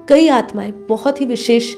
कई आत्माएँ बहुत ही विशेष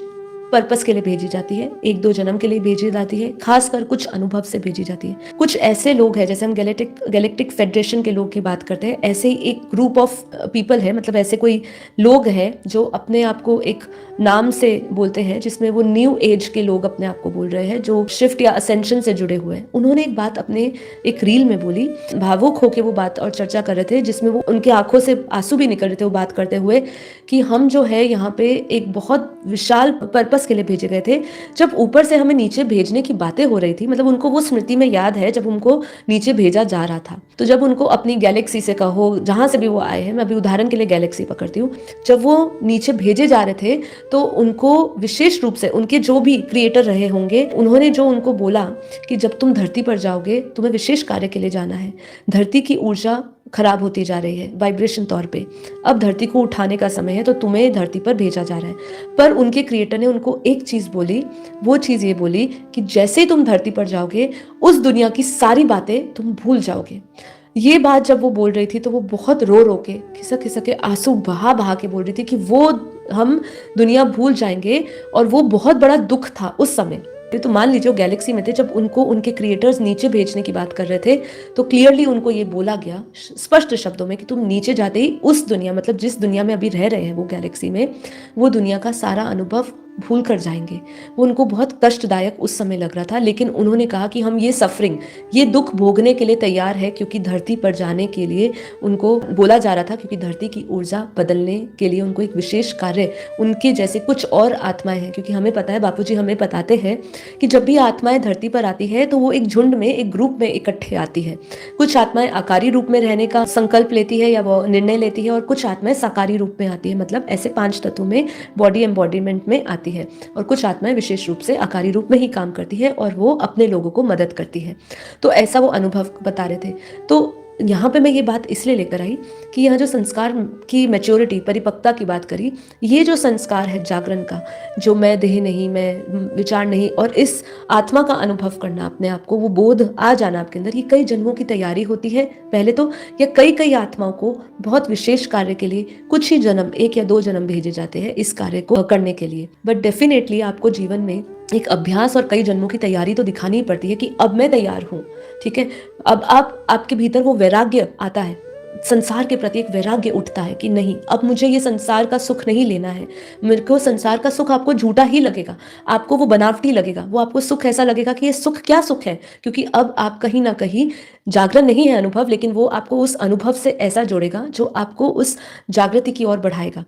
पर्पस के लिए भेजी जाती है, 1-2 जन्म के लिए भेजी जाती है, खासकर कुछ अनुभव से भेजी जाती है। कुछ ऐसे लोग हैं, जैसे हम गैलेक्टिक फेडरेशन के लोग की बात करते हैं, ऐसे ही एक ग्रुप ऑफ पीपल है, मतलब ऐसे कोई लोग हैं जो अपने आप को एक नाम से बोलते हैं, जिसमें वो न्यू एज के लोग अपने आप को बोल रहे हैं, जो शिफ्ट या असेंशन से जुड़े हुए हैं। उन्होंने एक बात अपने एक रील में बोली, भावुक होके वो बात और चर्चा कर रहे थे, जिसमें वो उनकी आँखों से आँसू भी निकल रहे थे वो बात करते हुए, कि हम जो है यहाँ पे एक बहुत विशाल पर्पस के लिए भेजे गए थे। जब ऊपर से हमें नीचे भेजने की बातें हो रही थी, मतलब उनको वो स्मृति में याद है जब उनको नीचे भेजा जा रहा था। तो जब उनको अपनी गैलेक्सी से कहो, जहाँ से भी वो आए हैं, मैं अभी उदाहरण के लिए गैलेक्सी पकड़ती हूँ, जब वो नीचे भेजे जा रहे थे तो उनको विशेष रूप से उनके जो भी क्रिएटर रहे होंगे, उन्होंने जो उनको बोला कि जब तुम धरती पर जाओगे, तुम्हें विशेष कार्य के लिए जाना है। धरती की ऊर्जा खराब होती जा रही है वाइब्रेशन तौर पे। अब धरती को उठाने का समय है, तो तुम्हें धरती पर भेजा जा रहा है। पर उनके क्रिएटर ने उनको एक चीज बोली, वो चीज ये बोली कि जैसे तुम धरती पर जाओगे, उस दुनिया की सारी बातें तुम भूल जाओगे। ये बात जब वो बोल रही थी तो वो बहुत रो रो के, खिसक खिसक के, आंसू बहा बहा के बोल रही थी कि वो हम दुनिया भूल जाएंगे, और वो बहुत बड़ा दुख था उस समय। ये तो मान लीजिए गैलेक्सी में थे, जब उनको उनके क्रिएटर्स नीचे भेजने की बात कर रहे थे, तो क्लियरली उनको ये बोला गया स्पष्ट शब्दों में कि तुम नीचे जाते ही उस दुनिया, मतलब जिस दुनिया में अभी रह रहे हैं वो गैलेक्सी में, वो दुनिया का सारा अनुभव भूल कर जाएंगे। वो उनको बहुत कष्टदायक उस समय लग रहा था, लेकिन उन्होंने कहा कि हम ये सफरिंग, ये दुख भोगने के लिए तैयार है, क्योंकि धरती पर जाने के लिए उनको बोला जा रहा था, क्योंकि धरती की ऊर्जा बदलने के लिए उनको एक विशेष कार्य, उनके जैसे कुछ और आत्माएं हैं, क्योंकि हमें पता है, बापूजी हमें बताते हैं कि जब भी आत्माएं धरती पर आती है तो वो एक झुंड में, एक ग्रुप में इकट्ठे आती है। कुछ आत्माएं आकारी रूप में रहने का संकल्प लेती है या वो निर्णय लेती है, और कुछ आत्माएं साकारी रूप में आती है, मतलब ऐसे 5 तत्वों में बॉडी एम्बॉडीमेंट में आती है। और कुछ आत्माएं विशेष रूप से आकारी रूप में ही काम करती है, और वो अपने लोगों को मदद करती है। तो ऐसा वो अनुभव बता रहे थे। तो यहाँ पे मैं ये बात इसलिए लेकर आई कि यहाँ जो संस्कार की मैच्योरिटी, परिपक्वता की बात करी, ये जो संस्कार है जागरण का, जो मैं देह नहीं, मैं विचार नहीं, और इस आत्मा का अनुभव करना अपने आप को, वो बोध आ जाना आपके अंदर, ये कई जन्मों की तैयारी होती है पहले तो, या कई आत्माओं को बहुत विशेष कार्य के लिए कुछ ही जन्म, 1 या 2 जन्म भेजे जाते हैं इस कार्य को करने के लिए। बट डेफिनेटली आपको जीवन में एक अभ्यास और कई जन्मों की तैयारी तो दिखानी ही पड़ती है कि अब मैं तैयार हूँ, ठीक है। अब आपके भीतर वो वैराग्य आता है, संसार के प्रति एक वैराग्य उठता है कि नहीं, अब मुझे ये संसार का सुख नहीं लेना है। मेरे को संसार का सुख आपको झूठा ही लगेगा, आपको वो बनावटी लगेगा, वो आपको सुख ऐसा लगेगा कि ये सुख क्या सुख है, क्योंकि अब आप कहीं ना कहीं, जागरण नहीं है अनुभव, लेकिन वो आपको उस अनुभव से ऐसा जोड़ेगा जो आपको उस जागृति की ओर बढ़ाएगा।